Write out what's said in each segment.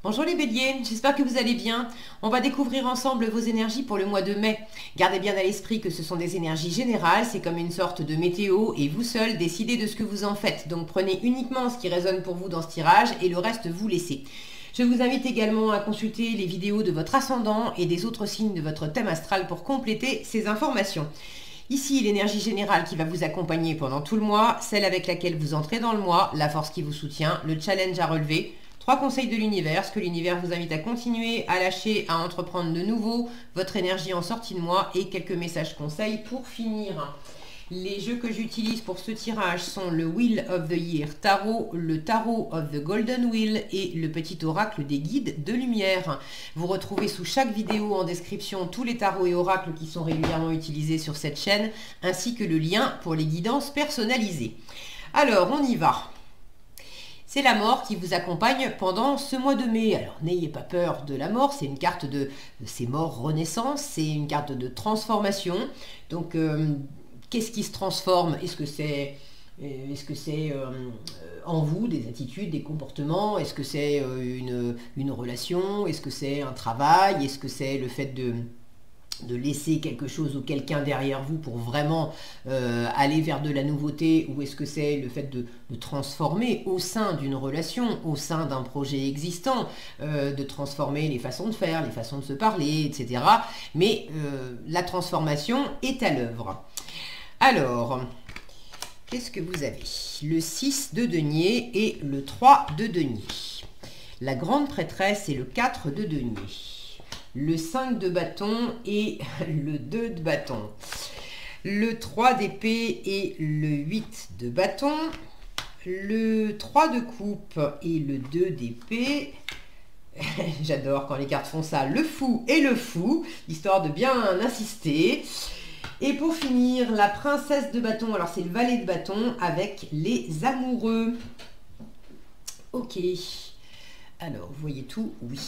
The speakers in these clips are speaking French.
Bonjour les béliers, j'espère que vous allez bien. On va découvrir ensemble vos énergies pour le mois de mai. Gardez bien à l'esprit que ce sont des énergies générales, c'est comme une sorte de météo et vous seul décidez de ce que vous en faites. Donc prenez uniquement ce qui résonne pour vous dans ce tirage et le reste vous laissez. Je vous invite également à consulter les vidéos de votre ascendant et des autres signes de votre thème astral pour compléter ces informations. Ici, l'énergie générale qui va vous accompagner pendant tout le mois, celle avec laquelle vous entrez dans le mois, la force qui vous soutient, le challenge à relever. 3 conseils de l'univers, ce que l'univers vous invite à continuer, à lâcher, à entreprendre de nouveau, votre énergie en sortie de mois et quelques messages conseils pour finir. Les jeux que j'utilise pour ce tirage sont le Wheel of the Year Tarot, le Tarot of the Golden Wheel et le petit oracle des guides de lumière. Vous retrouvez sous chaque vidéo en description tous les tarots et oracles qui sont régulièrement utilisés sur cette chaîne, ainsi que le lien pour les guidances personnalisées. Alors, on y va. C'est la mort qui vous accompagne pendant ce mois de mai. Alors, n'ayez pas peur de la mort, c'est une carte de ces morts renaissance, c'est une carte de transformation. Donc, qu'est-ce qui se transforme? Est-ce que c'est en vous des attitudes, des comportements? Est-ce que c'est une relation? Est-ce que c'est un travail? Est-ce que c'est le fait de laisser quelque chose ou quelqu'un derrière vous pour vraiment aller vers de la nouveauté, ou est-ce que c'est le fait de transformer au sein d'une relation, au sein d'un projet existant, de transformer les façons de faire, les façons de se parler, etc. Mais la transformation est à l'œuvre. Alors, qu'est-ce que vous avez? Le 6 de denier et le 3 de denier. La grande prêtresse et le 4 de denier. Le 5 de bâton et le 2 de bâton. Le 3 d'épée et le 8 de bâton. Le 3 de coupe et le 2 d'épée. J'adore quand les cartes font ça. Le fou et le fou, histoire de bien insister. Et pour finir, la princesse de bâton. Alors c'est le valet de bâton avec les amoureux. Ok. Alors, vous voyez tout? Oui.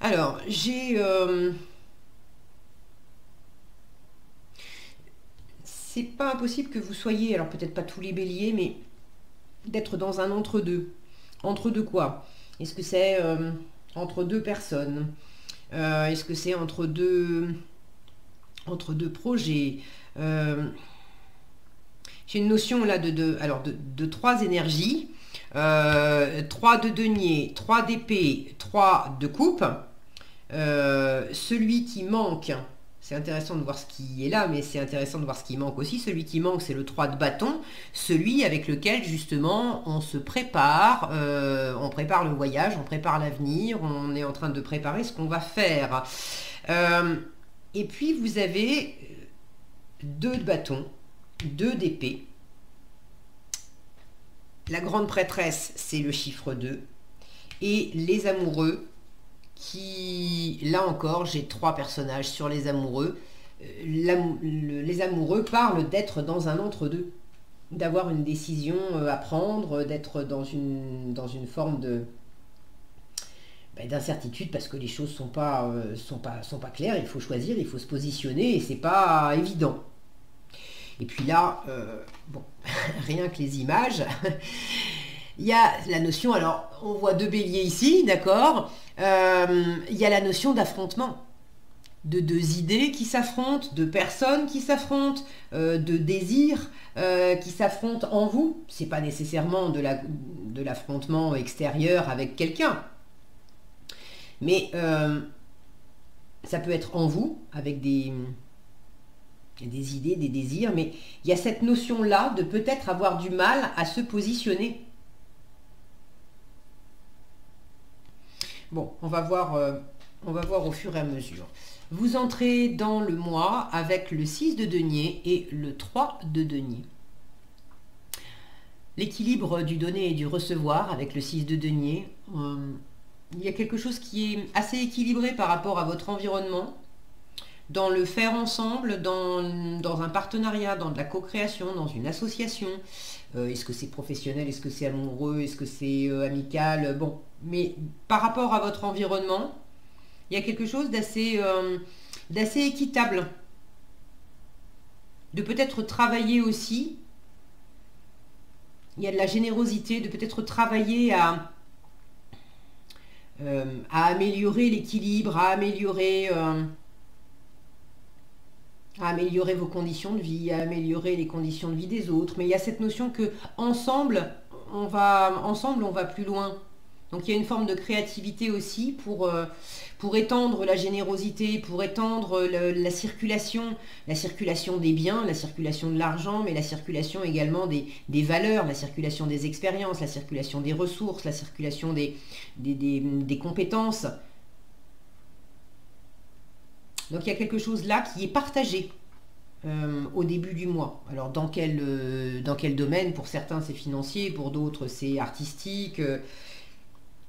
Alors, j'ai... c'est pas impossible que vous soyez, alors peut-être pas tous les béliers, mais d'être dans un entre-deux. Entre-deux quoi? Est-ce que c'est entre deux personnes? Est-ce que c'est entre deux projets? J'ai une notion là de 3 énergies. 3 de denier, 3 d'épée, 3 de coupe. Celui qui manque, c'est intéressant de voir ce qui est là, mais c'est intéressant de voir ce qui manque aussi. Celui qui manque, c'est le 3 de bâton, celui avec lequel justement on se prépare, on prépare le voyage, on prépare l'avenir, on est en train de préparer ce qu'on va faire. Et puis vous avez 2 de bâton, 2 d'épée. La grande prêtresse, c'est le chiffre 2. Et les amoureux, qui, là encore, j'ai 3 personnages sur les amoureux. Les amoureux parlent d'être dans un entre-deux, d'avoir une décision à prendre, d'être dans une forme d'incertitude parce que les choses sont pas claires. Il faut choisir, il faut se positionner et c'est pas évident. Et puis là, bon, rien que les images, il y a la notion, alors on voit 2 béliers ici, d'accord, il y a la notion d'affrontement, de 2 idées qui s'affrontent, de personnes qui s'affrontent, de désirs qui s'affrontent en vous. C'est pas nécessairement de l'affrontement extérieur avec quelqu'un, mais ça peut être en vous avec des idées, des désirs, mais il y a cette notion-là de peut-être avoir du mal à se positionner. Bon, on va voir au fur et à mesure. Vous entrez dans le mois avec le 6 de denier et le 3 de denier. L'équilibre du donner et du recevoir avec le 6 de denier, il y a quelque chose qui est assez équilibré par rapport à votre environnement, dans le faire ensemble, dans un partenariat, dans de la co-création, dans une association. Est-ce que c'est professionnel? Est-ce que c'est amoureux? Est-ce que c'est amical? Bon, mais par rapport à votre environnement, il y a quelque chose d'assez équitable. de peut-être travailler aussi. Il y a de la générosité, de peut-être travailler à améliorer l'équilibre, à améliorer vos conditions de vie, à améliorer les conditions de vie des autres. Mais il y a cette notion que ensemble, on va plus loin. Donc il y a une forme de créativité aussi pour étendre la générosité, pour étendre la circulation des biens, la circulation de l'argent, mais la circulation également des valeurs, la circulation des expériences, la circulation des ressources, la circulation des compétences. Donc il y a quelque chose là qui est partagé au début du mois. Alors dans quel domaine? Pour certains c'est financier, pour d'autres c'est artistique.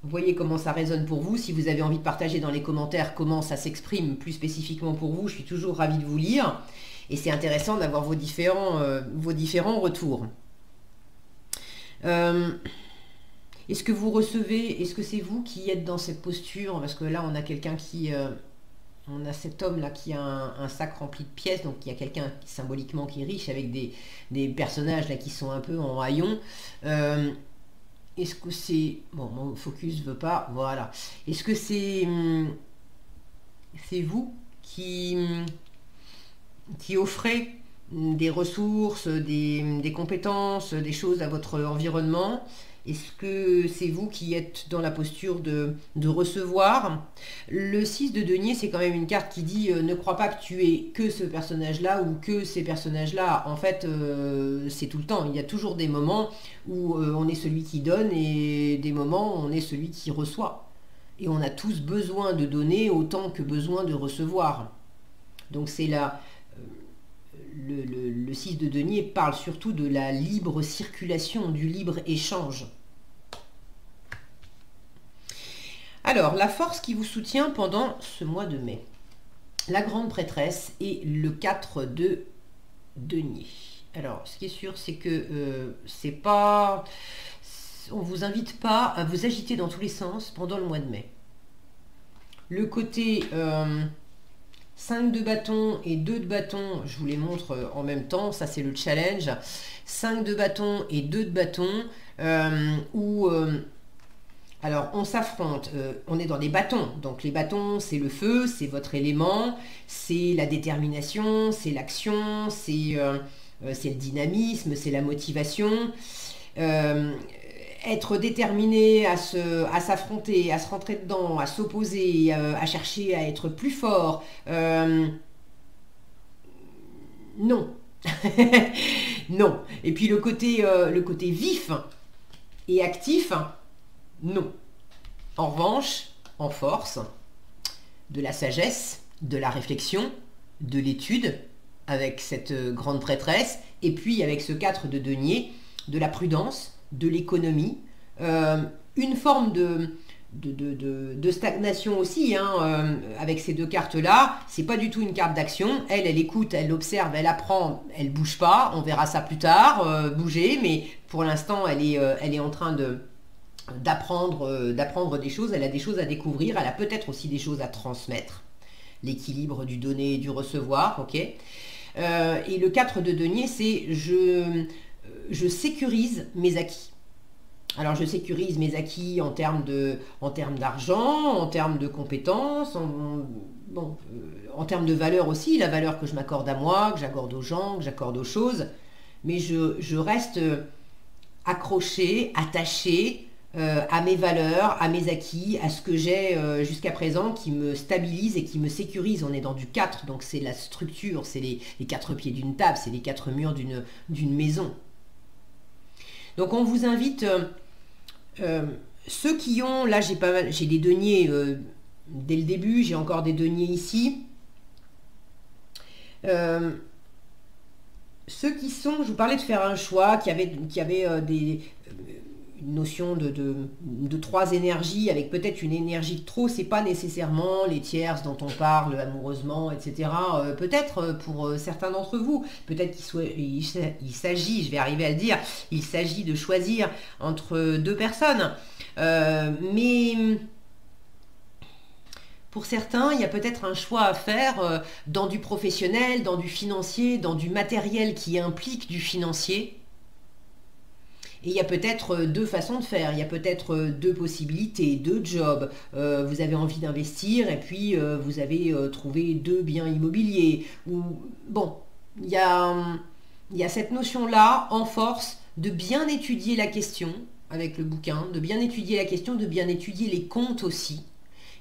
Vous voyez comment ça résonne pour vous. Si vous avez envie de partager dans les commentaires comment ça s'exprime plus spécifiquement pour vous, je suis toujours ravie de vous lire. Et c'est intéressant d'avoir vos différents retours. Est-ce que vous recevez, est-ce que c'est vous qui êtes dans cette posture? Parce que là, on a quelqu'un qui... on a cet homme-là qui a un sac rempli de pièces, donc il y a quelqu'un symboliquement qui est riche, avec des personnages là qui sont un peu en haillons. Est-ce que c'est... Bon, mon focus veut pas, voilà. Est-ce que c'est vous qui offrez des ressources, des compétences, des choses à votre environnement? Est-ce que c'est vous qui êtes dans la posture de recevoir? Le 6 de denier, c'est quand même une carte qui dit ne crois pas que tu es que ce personnage-là ou que ces personnages-là. En fait, c'est tout le temps. Il y a toujours des moments où on est celui qui donne et des moments où on est celui qui reçoit. Et on a tous besoin de donner autant que besoin de recevoir. Donc c'est là... Le 6 de denier parle surtout de la libre circulation, du libre échange. Alors, la force qui vous soutient pendant ce mois de mai. La grande prêtresse et le 4 de denier. Alors, ce qui est sûr, c'est que c'est pas... On ne vous invite pas à vous agiter dans tous les sens pendant le mois de mai. Le côté... 5 de bâton et 2 de bâton, je vous les montre en même temps, ça c'est le challenge. 5 de bâton et 2 de bâton, où alors on s'affronte, on est dans des bâtons, donc les bâtons c'est le feu, c'est votre élément, c'est la détermination, c'est l'action, c'est le dynamisme, c'est la motivation. Être déterminé à s'affronter, à se rentrer dedans, à s'opposer, à chercher à être plus fort, non. Non. Et puis le côté vif et actif, non. En revanche, en force, de la sagesse, de la réflexion, de l'étude, avec cette grande prêtresse, et puis avec ce 4 de denier, de la prudence, de l'économie, une forme de stagnation aussi, hein, avec ces deux cartes-là. C'est pas du tout une carte d'action. Elle écoute, elle observe, elle apprend, elle bouge pas. On verra ça plus tard, bouger, mais pour l'instant, elle est en train d'apprendre des choses. Elle a des choses à découvrir. Elle a peut-être aussi des choses à transmettre. L'équilibre du donner et du recevoir, ok. Et le 4 de denier, c'est je sécurise mes acquis. Alors je sécurise mes acquis en termes d'argent, en termes de compétences, en termes de valeur aussi, la valeur que je m'accorde à moi, que j'accorde aux gens, que j'accorde aux choses. Mais je reste accrochée, attachée à mes valeurs, à mes acquis, à ce que j'ai jusqu'à présent qui me stabilise et qui me sécurise. On est dans du 4, donc c'est la structure, c'est les 4 pieds d'une table, c'est les 4 murs d'une maison. Donc on vous invite, ceux qui ont, là j'ai des deniers dès le début, j'ai encore des deniers ici. Ceux qui sont, je vous parlais de faire un choix, qui avait une notion de 3 énergies, avec peut-être une énergie de trop, c'est pas nécessairement les tierces dont on parle amoureusement, etc. Peut-être pour certains d'entre vous, peut-être il s'agit, je vais arriver à le dire, il s'agit de choisir entre 2 personnes. Mais Pour certains, il y a peut-être un choix à faire dans du professionnel, dans du financier, dans du matériel qui implique du financier. Et il y a peut-être deux façons de faire, il y a peut-être deux possibilités, deux jobs. Vous avez envie d'investir et puis vous avez trouvé deux biens immobiliers. Ou, bon, il y a cette notion-là en force de bien étudier la question avec le bouquin, de bien étudier la question, de bien étudier les comptes aussi,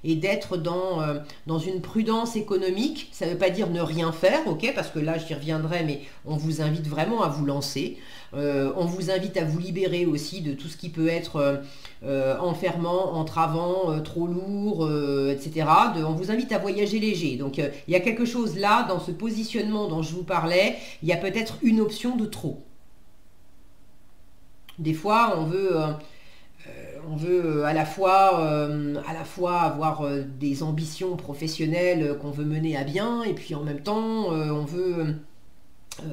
et d'être dans une prudence économique. Ça ne veut pas dire ne rien faire, ok, parce que là j'y reviendrai, mais on vous invite vraiment à vous lancer. On vous invite à vous libérer aussi de tout ce qui peut être enfermant, entravant, trop lourd, etc. On vous invite à voyager léger. Donc il y a quelque chose là, dans ce positionnement dont je vous parlais, il y a peut-être une option de trop. Des fois, on veut à la fois avoir des ambitions professionnelles qu'on veut mener à bien, et puis en même temps, on veut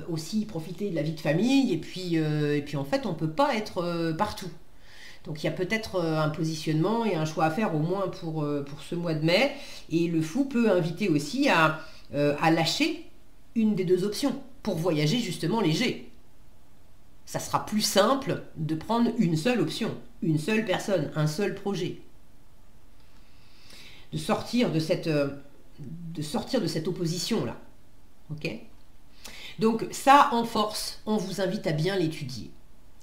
aussi profiter de la vie de famille, et puis en fait, on ne peut pas être partout. Donc il y a peut-être un positionnement et un choix à faire au moins pour ce mois de mai, et le fou peut inviter aussi à lâcher une des deux options pour voyager justement léger. Ça sera plus simple de prendre une seule option, une seule personne, un seul projet. De sortir de cette opposition-là. Ok ? Donc ça, en force, on vous invite à bien l'étudier,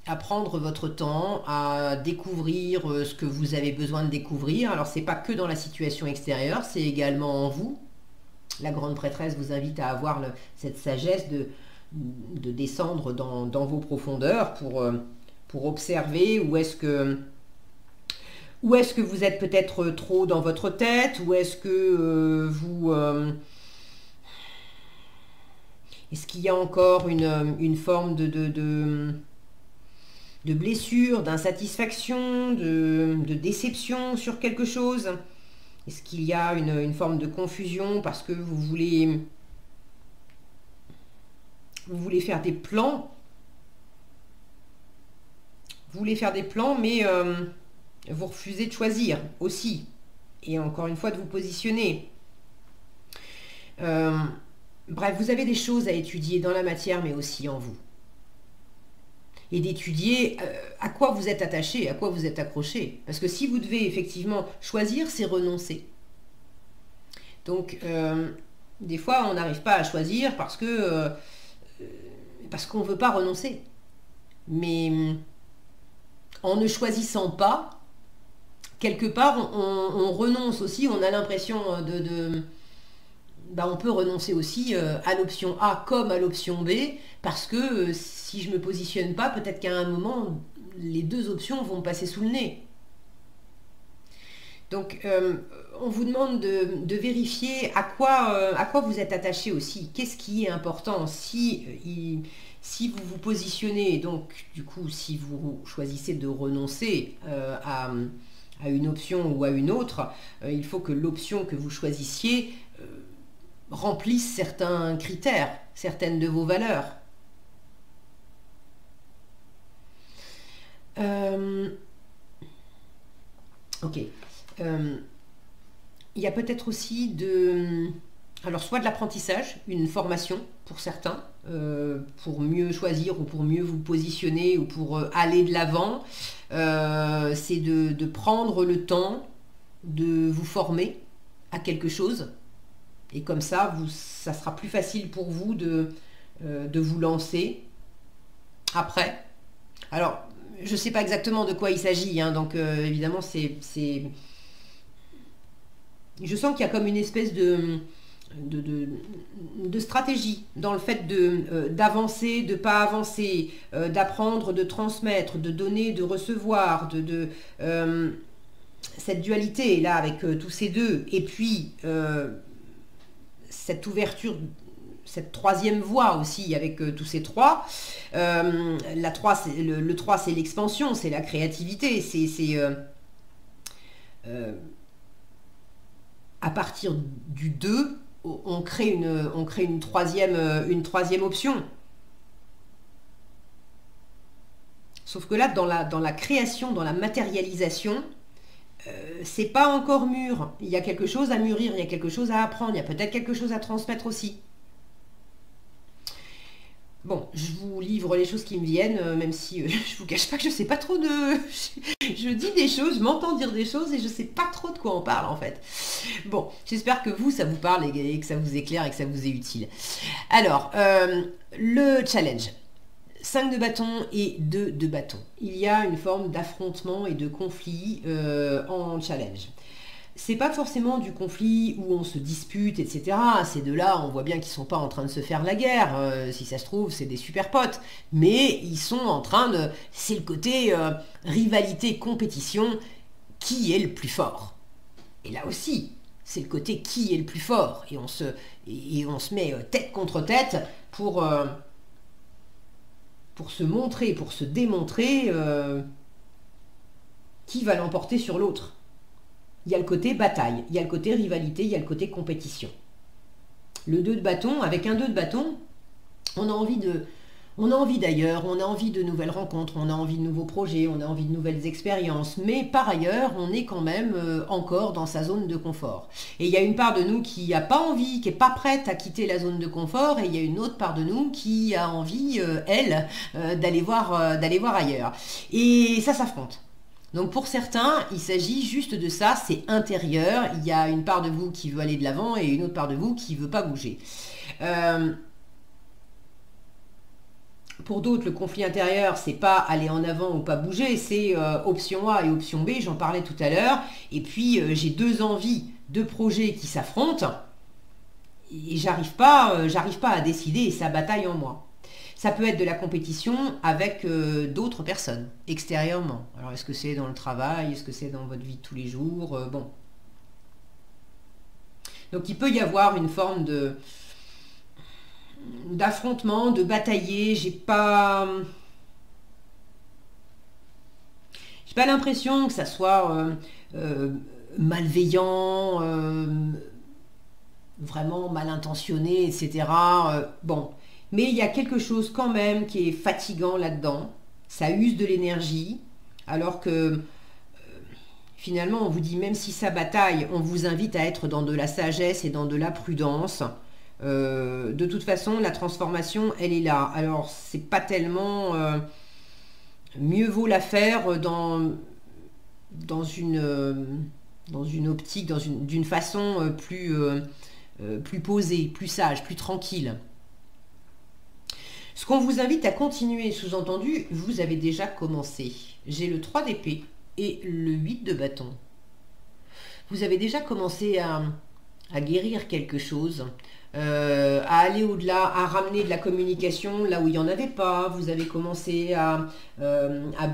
à prendre votre temps, à découvrir ce que vous avez besoin de découvrir. Alors c'est pas que dans la situation extérieure, c'est également en vous. La grande prêtresse vous invite à avoir cette sagesse de descendre dans vos profondeurs pour observer où est-ce que vous êtes peut-être trop dans votre tête, où est-ce que est-ce qu'il y a encore une forme de blessure, d'insatisfaction, de déception sur quelque chose? Est-ce qu'il y a une forme de confusion parce que vous voulez faire des plans? Vous voulez faire des plans, mais vous refusez de choisir aussi. Et encore une fois, de vous positionner. Bref, vous avez des choses à étudier dans la matière, mais aussi en vous. Et d'étudier à quoi vous êtes attaché, à quoi vous êtes accroché. Parce que si vous devez effectivement choisir, c'est renoncer. Donc, des fois, on n'arrive pas à choisir parce qu'on ne veut pas renoncer. Mais en ne choisissant pas, quelque part, on renonce aussi, on a l'impression on peut renoncer aussi à l'option A comme à l'option B, parce que si je ne me positionne pas, peut-être qu'à un moment, les deux options vont me passer sous le nez. Donc, on vous demande de vérifier à quoi vous êtes attaché aussi. Qu'est-ce qui est important si vous vous positionnez, donc du coup, si vous choisissez de renoncer à une option ou à une autre, il faut que l'option que vous choisissiez remplisse certains critères, certaines de vos valeurs. Ok. Il y a peut-être aussi alors soit de l'apprentissage, une formation pour certains, pour mieux choisir ou pour mieux vous positionner ou pour aller de l'avant. C'est de prendre le temps de vous former à quelque chose. Et comme ça, ça sera plus facile pour vous de vous lancer après. Alors, je ne sais pas exactement de quoi il s'agit, hein, donc évidemment, je sens qu'il y a comme une espèce de stratégie dans le fait d'avancer, de ne pas avancer, d'apprendre, de transmettre, de donner, de recevoir, cette dualité là avec tous ces deux, et puis cette ouverture, cette troisième voie aussi avec tous ces trois. Le 3, c'est l'expansion, c'est la créativité, à partir du 2, on crée une troisième option. Sauf que là, dans la création, dans la matérialisation, c'est pas encore mûr. Il y a quelque chose à mûrir, il y a quelque chose à apprendre, il y a peut-être quelque chose à transmettre aussi. Bon, je vous livre les choses qui me viennent, même si je vous cache pas que je sais pas trop de... je dis des choses, je m'entends dire des choses et je sais pas trop de quoi on parle en fait. Bon, j'espère que vous, ça vous parle et que ça vous éclaire et que ça vous est utile. Alors, le challenge. 5 de bâton et 2 de bâton. Il y a une forme d'affrontement et de conflit en challenge. C'est pas forcément du conflit où on se dispute, etc. Ces deux-là, on voit bien qu'ils sont pas en train de se faire la guerre. Si ça se trouve, c'est des super potes. Mais ils sont en train de... C'est le côté rivalité, compétition. Qui est le plus fort? Et là aussi, c'est le côté qui est le plus fort. Et on se met tête contre tête pour se montrer, pour se démontrer qui va l'emporter sur l'autre. Il y a le côté bataille, il y a le côté rivalité, il y a le côté compétition. Le 2 de bâton, avec un 2 de bâton, on a envie d'ailleurs, on a envie de nouvelles rencontres, on a envie de nouveaux projets, on a envie de nouvelles expériences, mais par ailleurs, on est quand même encore dans sa zone de confort. Et il y a une part de nous qui n'a pas envie, qui n'est pas prête à quitter la zone de confort, et il y a une autre part de nous qui a envie, elle, d'aller voir ailleurs. Et ça s'affronte. Donc pour certains, il s'agit juste de ça, c'est intérieur, il y a une part de vous qui veut aller de l'avant et une autre part de vous qui ne veut pas bouger. Pour d'autres, le conflit intérieur, c'est pas aller en avant ou pas bouger, c'est option A et option B, j'en parlais tout à l'heure, et puis j'ai deux envies, deux projets qui s'affrontent, et j'arrive pas à décider et ça bataille en moi. Ça peut être de la compétition avec d'autres personnes, extérieurement. Alors, est-ce que c'est dans le travail? Est-ce que c'est dans votre vie de tous les jours? Bon. Donc, il peut y avoir une forme d'affrontement, de batailler. J'ai pas l'impression que ça soit malveillant, vraiment mal intentionné, etc. Bon. Mais il y a quelque chose quand même qui est fatigant là-dedans. Ça use de l'énergie. Alors que finalement, on vous dit, même si ça bataille, on vous invite à être dans de la sagesse et dans de la prudence. De toute façon, la transformation, elle est là. Alors, c'est pas tellement... mieux vaut la faire dans une optique, d'une façon plus posée, plus sage, plus tranquille. Ce qu'on vous invite à continuer, sous-entendu, vous avez déjà commencé. J'ai le 3 d'épée et le 8 de bâton. Vous avez déjà commencé à guérir quelque chose, à aller au-delà, à ramener de la communication là où il n'y en avait pas. Vous avez commencé à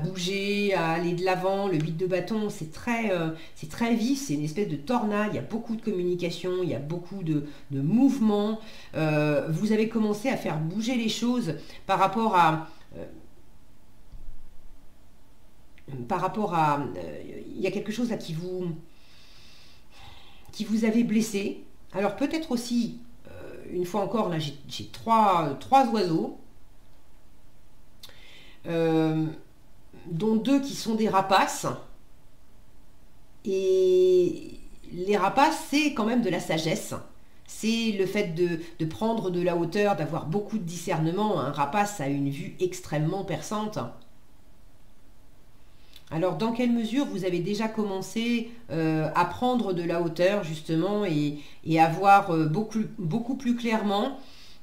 bouger, à aller de l'avant. Le 8 de bâton, c'est très vif, c'est une espèce de tornade. Il y a beaucoup de communication, il y a beaucoup de mouvements. Vous avez commencé à faire bouger les choses par rapport à... il y a quelque chose là qui vous avait blessé. Alors peut-être aussi, une fois encore, là j'ai trois oiseaux, dont deux qui sont des rapaces. Et les rapaces, c'est quand même de la sagesse. C'est le fait de prendre de la hauteur, d'avoir beaucoup de discernement. Un rapace a une vue extrêmement perçante. Alors, dans quelle mesure vous avez déjà commencé à prendre de la hauteur, justement, et à voir beaucoup plus clairement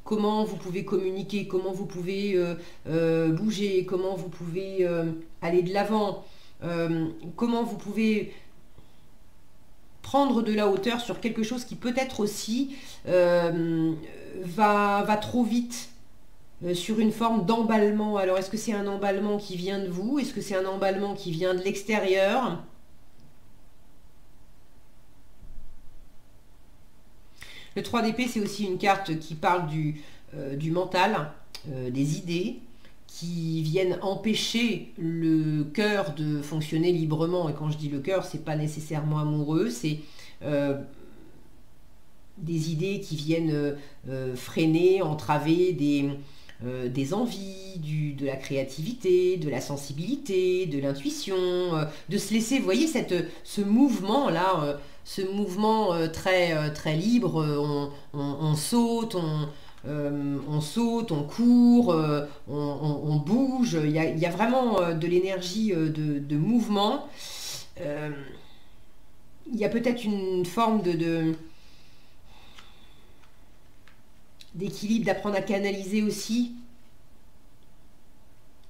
comment vous pouvez communiquer, comment vous pouvez bouger, comment vous pouvez aller de l'avant, comment vous pouvez prendre de la hauteur sur quelque chose qui peut-être aussi va trop vite, sur une forme d'emballement. Alors, est-ce que c'est un emballement qui vient de vous? Est-ce que c'est un emballement qui vient de l'extérieur? Le 3 d'épée, c'est aussi une carte qui parle du mental, des idées, qui viennent empêcher le cœur de fonctionner librement. Et quand je dis le cœur, c'est pas nécessairement amoureux, c'est... des idées qui viennent freiner, entraver des envies, de la créativité, de la sensibilité, de l'intuition, de se laisser, vous voyez, ce mouvement-là, ce mouvement très libre, on saute, on saute, on court, on bouge, il y a vraiment de l'énergie de mouvement. Il y a peut-être une forme d'équilibre, d'apprendre à canaliser aussi.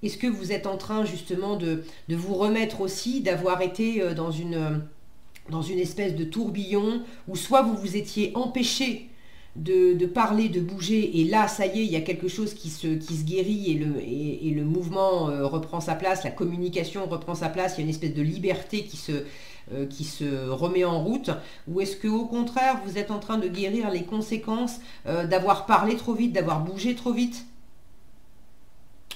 Est-ce que vous êtes en train justement de vous remettre aussi, d'avoir été dans une espèce de tourbillon où soit vous vous étiez empêché de parler, de bouger, et là, ça y est, il y a quelque chose qui se guérit et le mouvement reprend sa place, la communication reprend sa place, il y a une espèce de liberté qui se remet en route, ou est-ce que au contraire, vous êtes en train de guérir les conséquences d'avoir parlé trop vite, d'avoir bougé trop vite,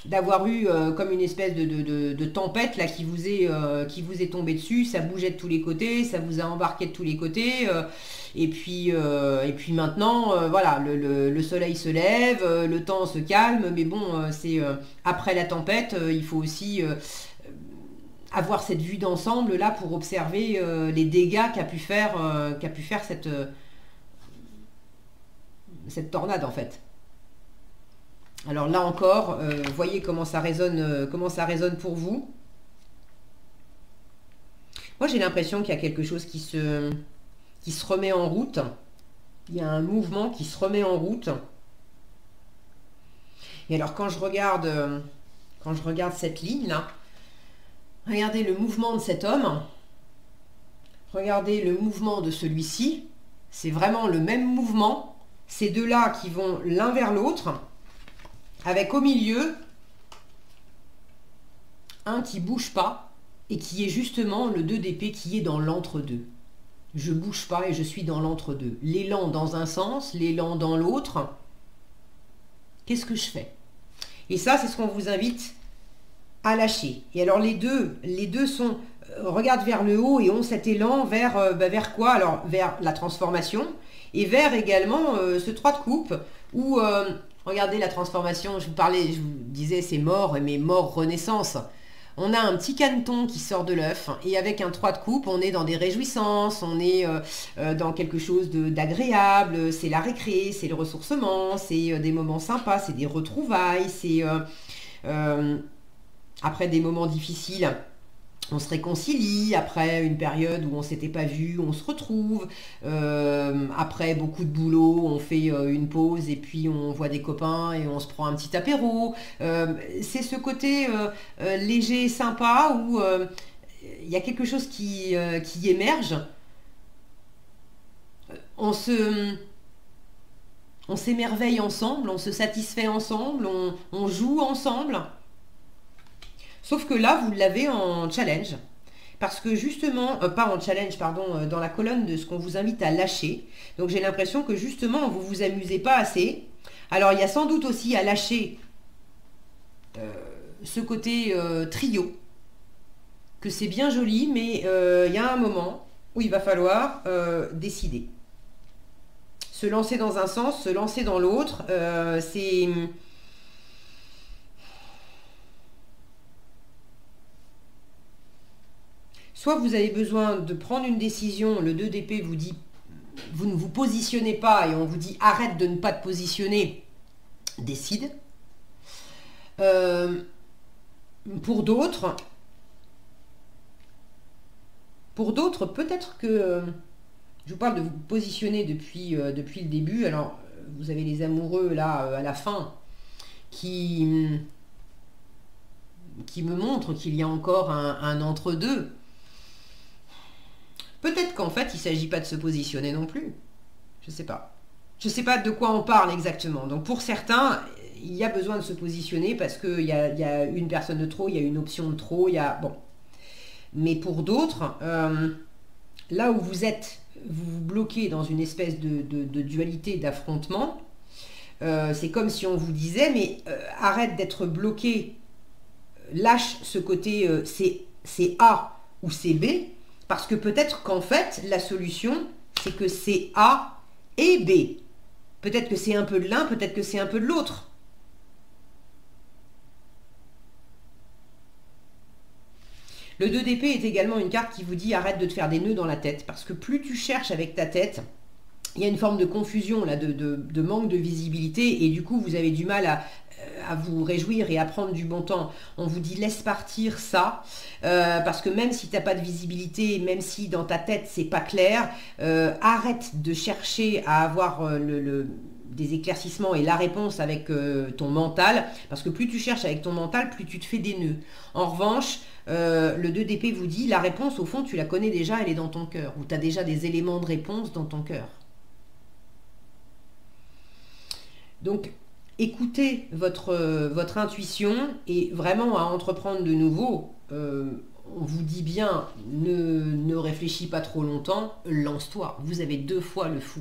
d'avoir eu comme une espèce de tempête là qui vous est tombée dessus, ça bougeait de tous les côtés, ça vous a embarqué de tous les côtés, et puis maintenant voilà, le soleil se lève, le temps se calme, mais bon, c'est après la tempête, il faut aussi avoir cette vue d'ensemble là pour observer les dégâts qu'a pu faire cette tornade en fait. Alors là encore, voyez comment ça résonne pour vous. Moi j'ai l'impression qu'il y a quelque chose qui se remet en route. Il y a un mouvement qui se remet en route. Et alors quand je regarde cette ligne là, regardez le mouvement de cet homme, regardez le mouvement de celui-ci, c'est vraiment le même mouvement, ces deux-là qui vont l'un vers l'autre, avec au milieu un qui bouge pas et qui est justement le 2 d'épée qui est dans l'entre-deux. Je bouge pas et je suis dans l'entre-deux. L'élan dans un sens, l'élan dans l'autre. Qu'est-ce que je fais? Et ça, c'est ce qu'on vous invite à lâcher. Et alors les deux sont regardent vers le haut et ont cet élan vers quoi? Alors vers la transformation et vers également ce 3 de coupe où regardez la transformation, je vous disais c'est mort, mais mort renaissance. On a un petit caneton qui sort de l'œuf et avec un 3 de coupe, on est dans des réjouissances, on est dans quelque chose d'agréable, c'est la récré, c'est le ressourcement, c'est des moments sympas, c'est des retrouvailles, c'est après des moments difficiles, on se réconcilie, après une période où on ne s'était pas vu, on se retrouve, après beaucoup de boulot, on fait une pause et puis on voit des copains et on se prend un petit apéro. C'est ce côté léger et sympa où il y a quelque chose qui émerge. On s'émerveille ensemble, on se satisfait ensemble, on joue ensemble. Sauf que là, vous l'avez en challenge. Parce que justement, pas en challenge, pardon, dans la colonne de ce qu'on vous invite à lâcher. Donc j'ai l'impression que justement, vous vous amusez pas assez. Alors il y a sans doute aussi à lâcher ce côté trio. Que c'est bien joli, mais il y a un moment où il va falloir décider. Se lancer dans un sens, se lancer dans l'autre, c'est... Soit vous avez besoin de prendre une décision, le 2 d'épée vous dit, vous ne vous positionnez pas et on vous dit arrête de ne pas te positionner, décide. Pour d'autres, peut-être que, je vous parle de vous positionner depuis le début, alors vous avez les amoureux là à la fin qui me montrent qu'il y a encore un entre-deux. Peut-être qu'en fait, il ne s'agit pas de se positionner non plus. Je ne sais pas. Je ne sais pas de quoi on parle exactement. Donc pour certains, il y a besoin de se positionner parce qu'il y a une personne de trop, il y a une option de trop, il y a... Bon. Mais pour d'autres, là où vous êtes, vous vous bloquez dans une espèce de dualité, d'affrontement, c'est comme si on vous disait, mais arrête d'être bloqué, lâche ce côté c'est A ou c'est B, parce que peut-être qu'en fait, la solution, c'est que c'est A et B. Peut-être que c'est un peu de l'un, peut-être que c'est un peu de l'autre. Le 2 d'épée est également une carte qui vous dit arrête de te faire des nœuds dans la tête, parce que plus tu cherches avec ta tête, il y a une forme de confusion, là, de manque de visibilité, et du coup vous avez du mal à vous réjouir et à prendre du bon temps. On vous dit laisse partir ça, parce que même si tu n'as pas de visibilité, même si dans ta tête c'est pas clair, arrête de chercher à avoir des éclaircissements et la réponse avec ton mental, parce que plus tu cherches avec ton mental, plus tu te fais des nœuds. En revanche, le 2 d'épée vous dit la réponse, au fond, tu la connais déjà, elle est dans ton cœur, ou tu as déjà des éléments de réponse dans ton cœur. Donc, écoutez votre intuition, et vraiment à entreprendre de nouveau, on vous dit bien, ne réfléchis pas trop longtemps, lance-toi. Vous avez 2 fois le fou.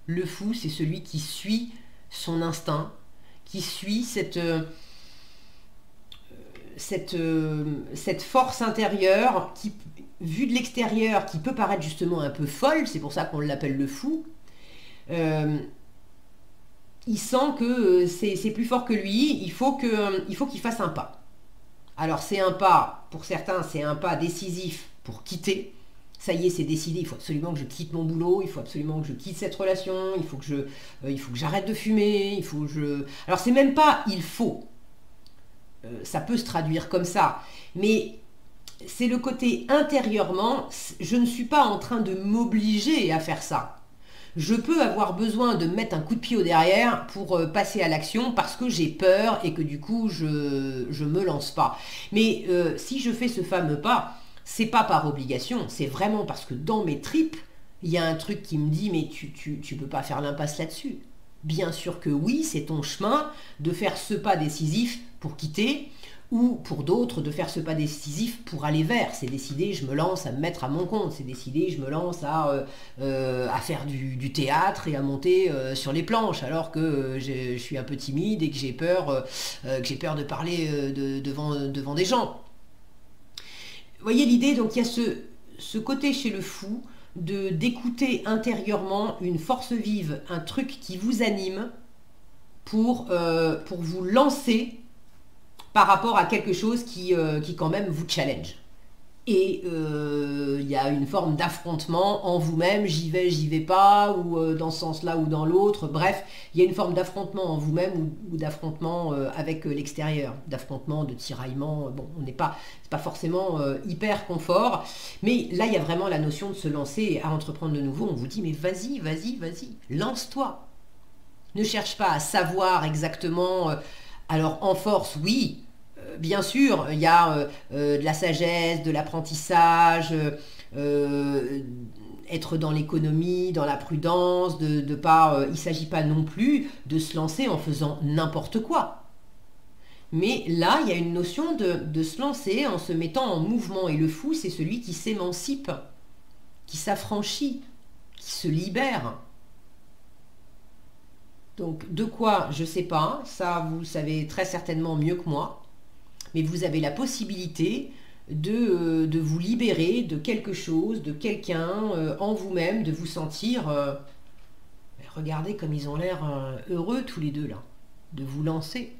Le fou, c'est celui qui suit son instinct, qui suit cette force intérieure qui, vue de l'extérieur, qui peut paraître justement un peu folle, c'est pour ça qu'on l'appelle le fou. Il sent que c'est plus fort que lui, il faut qu'il fasse un pas. Alors c'est un pas, pour certains, c'est un pas décisif pour quitter. Ça y est, c'est décidé, il faut absolument que je quitte mon boulot, il faut absolument que je quitte cette relation, il faut que j'arrête de fumer, il faut que je... Alors c'est même pas il faut, ça peut se traduire comme ça, mais c'est le côté intérieurement, je ne suis pas en train de m'obliger à faire ça. Je peux avoir besoin de mettre un coup de pied au derrière pour passer à l'action parce que j'ai peur et que du coup je me lance pas. Mais si je fais ce fameux pas, c'est pas par obligation, c'est vraiment parce que dans mes tripes, il y a un truc qui me dit mais tu peux pas faire l'impasse là-dessus. Bien sûr que oui, c'est ton chemin de faire ce pas décisif pour quitter, ou pour d'autres de faire ce pas décisif pour aller vers. C'est décidé, je me lance à me mettre à mon compte, c'est décidé, je me lance à faire du théâtre et à monter sur les planches, alors que je suis un peu timide et que j'ai peur de parler devant des gens. Vous voyez l'idée, donc il y a ce côté chez le fou d'écouter intérieurement une force vive, un truc qui vous anime pour vous lancer par rapport à quelque chose qui quand même vous challenge. Et il y a une forme d'affrontement en vous-même, j'y vais pas, ou dans ce sens-là ou dans l'autre. Bref, il y a une forme d'affrontement en vous-même ou d'affrontement avec l'extérieur, d'affrontement, de tiraillement. Bon, c'est pas forcément hyper confort, mais là, il y a vraiment la notion de se lancer à entreprendre de nouveau. On vous dit, mais vas-y, lance-toi. Ne cherche pas à savoir exactement... alors, en force, oui, bien sûr, il y a de la sagesse, de l'apprentissage, être dans l'économie, dans la prudence, il ne s'agit pas non plus de se lancer en faisant n'importe quoi. Mais là, il y a une notion de se lancer en se mettant en mouvement. Et le fou, c'est celui qui s'émancipe, qui s'affranchit, qui se libère. Donc, de quoi, je ne sais pas, ça vous savez très certainement mieux que moi, mais vous avez la possibilité de vous libérer de quelque chose, de quelqu'un, en vous-même, de vous sentir... regardez comme ils ont l'air heureux tous les deux là, de vous lancer.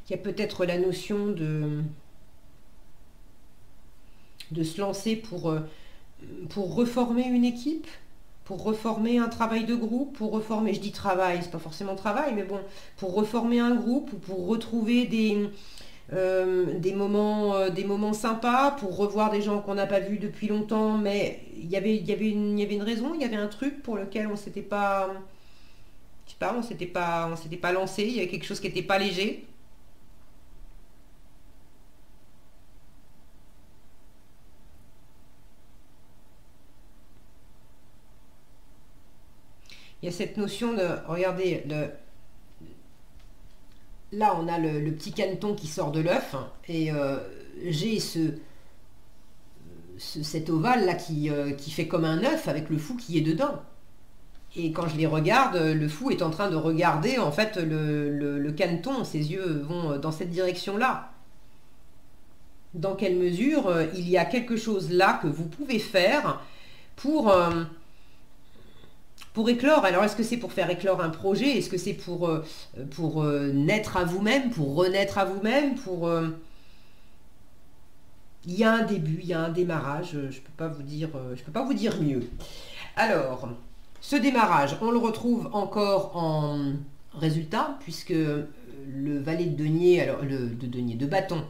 Il y a peut-être la notion de se lancer pour reformer une équipe, pour reformer un travail de groupe, pour reformer, je dis travail, c'est pas forcément travail, mais bon, pour reformer un groupe, ou pour retrouver des moments sympas, pour revoir des gens qu'on n'a pas vus depuis longtemps, mais il y avait une raison, il y avait un truc pour lequel on s'était pas, je sais pas, on s'était pas lancé, il y avait quelque chose qui n'était pas léger. Il y a cette notion de, regardez, là on a le petit caneton qui sort de l'œuf, et j'ai cet ovale là qui fait comme un œuf avec le fou qui est dedans. Et quand je les regarde, le fou est en train de regarder en fait le caneton, ses yeux vont dans cette direction-là. dans quelle mesure il y a quelque chose là que vous pouvez faire pour éclore. Alors, est-ce que c'est pour faire éclore un projet? Est-ce que c'est pour naître à vous-même, pour renaître à vous-même, Il y a un début, il y a un démarrage, je ne peux pas vous dire mieux. Alors, ce démarrage, on le retrouve encore en résultat, puisque le valet de denier, alors de bâton,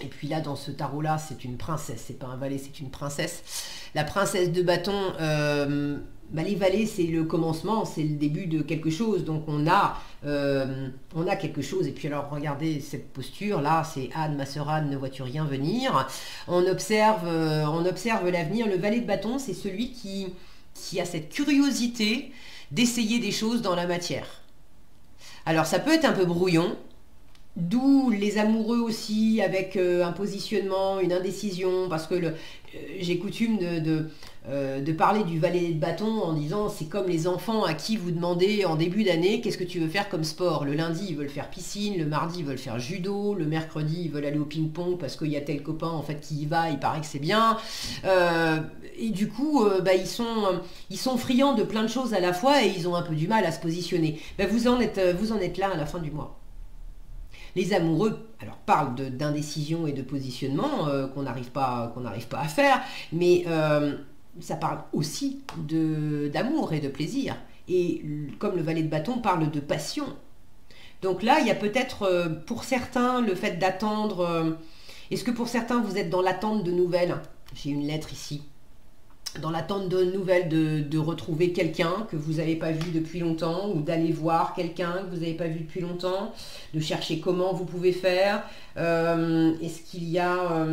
et puis là, dans ce tarot-là, c'est une princesse, c'est pas un valet, c'est une princesse. La princesse de bâton, les valets, c'est le commencement, c'est le début de quelque chose. Donc on a quelque chose. Et puis alors, regardez cette posture, là, c'est Anne, ma sœur Anne, ne vois-tu rien venir? On observe l'avenir. Le valet de bâton, c'est celui qui a cette curiosité d'essayer des choses dans la matière. Alors ça peut être un peu brouillon, d'où les amoureux aussi, avec un positionnement, une indécision, parce que j'ai coutume de parler du valet de bâton en disant c'est comme les enfants à qui vous demandez en début d'année qu'est-ce que tu veux faire comme sport. Le lundi ils veulent faire piscine, le mardi ils veulent faire judo, le mercredi ils veulent aller au ping-pong parce qu'il y a tel copain en fait qui y va, il paraît que c'est bien. Et du coup ils sont friands de plein de choses à la fois et ils ont un peu du mal à se positionner. Vous en êtes là à la fin du mois. Les amoureux, alors parlent d'indécision et de positionnement qu'on n'arrive pas à faire, mais ça parle aussi d'amour et de plaisir. Et comme le valet de bâton parle de passion. Donc là, il y a peut-être pour certains le fait d'attendre. Est-ce que pour certains vous êtes dans l'attente de nouvelles? J'ai une lettre ici. Dans l'attente de nouvelles, de retrouver quelqu'un que vous n'avez pas vu depuis longtemps, ou d'aller voir quelqu'un que vous n'avez pas vu depuis longtemps, de chercher comment vous pouvez faire. Est-ce qu'il y a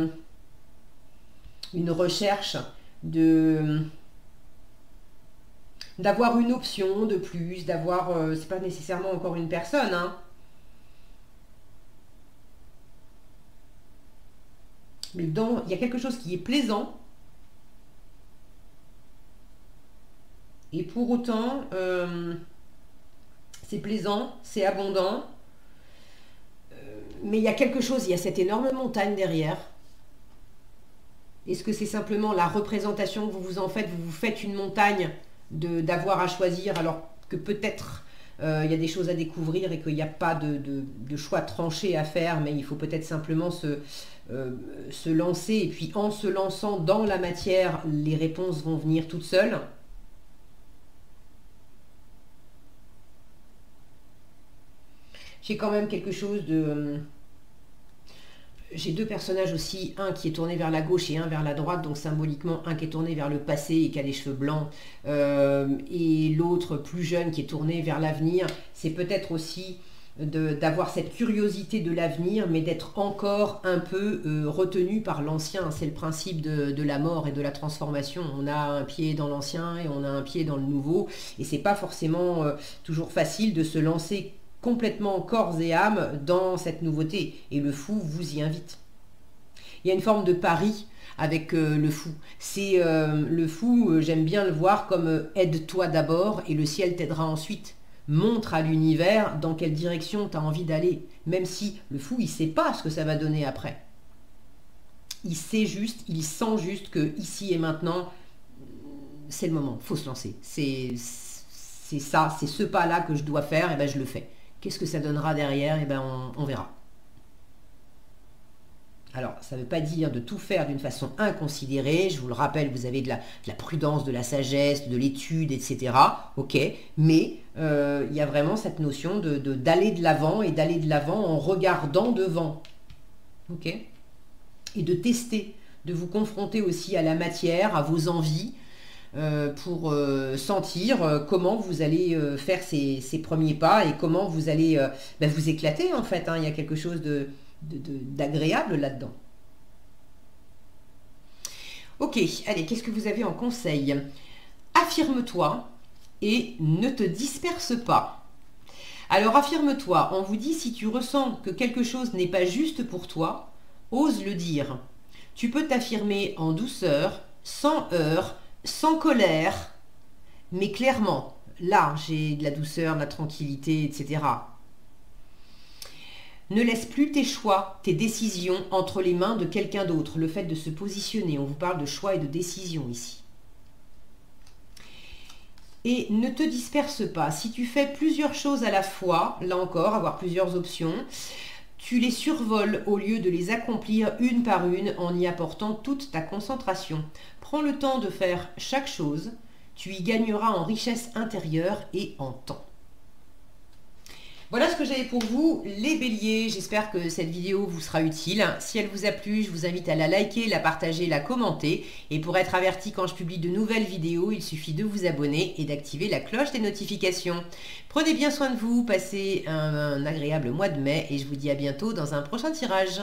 une recherche d'avoir une option de plus, d'avoir, c'est pas nécessairement encore une personne, hein. Mais il y a quelque chose qui est plaisant. Et pour autant, c'est plaisant, c'est abondant. Mais il y a quelque chose, il y a cette énorme montagne derrière. Est-ce que c'est simplement la représentation que vous vous en faites? Vous vous faites une montagne d'avoir à choisir alors que peut-être il y a des choses à découvrir et qu'il n'y a pas de choix tranché à faire, mais il faut peut-être simplement se lancer. Et puis en se lançant dans la matière, les réponses vont venir toutes seules. J'ai quand même quelque chose de... J'ai deux personnages aussi, un qui est tourné vers la gauche et un vers la droite, donc symboliquement un qui est tourné vers le passé et qui a les cheveux blancs, et l'autre plus jeune qui est tourné vers l'avenir. C'est peut-être aussi d'avoir cette curiosité de l'avenir, mais d'être encore un peu retenu par l'ancien. C'est le principe de la mort et de la transformation. On a un pied dans l'ancien et on a un pied dans le nouveau, et c'est pas forcément toujours facile de se lancer complètement corps et âme dans cette nouveauté, et le fou vous y invite. Il y a une forme de pari avec le fou. C'est le fou, j'aime bien le voir comme aide-toi d'abord et le ciel t'aidera ensuite. Montre à l'univers dans quelle direction tu as envie d'aller, même si le fou il sait pas ce que ça va donner après. Il sait juste, il sent juste que ici et maintenant c'est le moment, faut se lancer. C'est ça, c'est ce pas là que je dois faire, et ben je le fais. Qu'est-ce que ça donnera derrière? Et ben on verra. Alors, ça ne veut pas dire de tout faire d'une façon inconsidérée. Je vous le rappelle, vous avez de la prudence, de la sagesse, de l'étude, etc. Ok, mais il y a vraiment cette notion d'aller de l'avant et d'aller de l'avant en regardant devant. Ok, et de tester, de vous confronter aussi à la matière, à vos envies, pour sentir comment vous allez faire ces premiers pas et comment vous allez vous éclater en fait, hein. Il y a quelque chose d'agréable là-dedans. Ok, allez, qu'est-ce que vous avez en conseil? Affirme-toi et ne te disperse pas. Alors affirme-toi, on vous dit si tu ressens que quelque chose n'est pas juste pour toi, ose le dire. Tu peux t'affirmer en douceur, sans heurts, sans colère, mais clairement, là, j'ai de la douceur, de la tranquillité, etc. Ne laisse plus tes choix, tes décisions entre les mains de quelqu'un d'autre. Le fait de se positionner, on vous parle de choix et de décision ici. Et ne te disperse pas. Si tu fais plusieurs choses à la fois, là encore, avoir plusieurs options, tu les survoles au lieu de les accomplir une par une en y apportant toute ta concentration. Prends le temps de faire chaque chose, tu y gagneras en richesse intérieure et en temps. Voilà ce que j'avais pour vous, les béliers. J'espère que cette vidéo vous sera utile. Si elle vous a plu, je vous invite à la liker, la partager, la commenter. Et pour être averti quand je publie de nouvelles vidéos, il suffit de vous abonner et d'activer la cloche des notifications. Prenez bien soin de vous, passez un agréable mois de mai et je vous dis à bientôt dans un prochain tirage.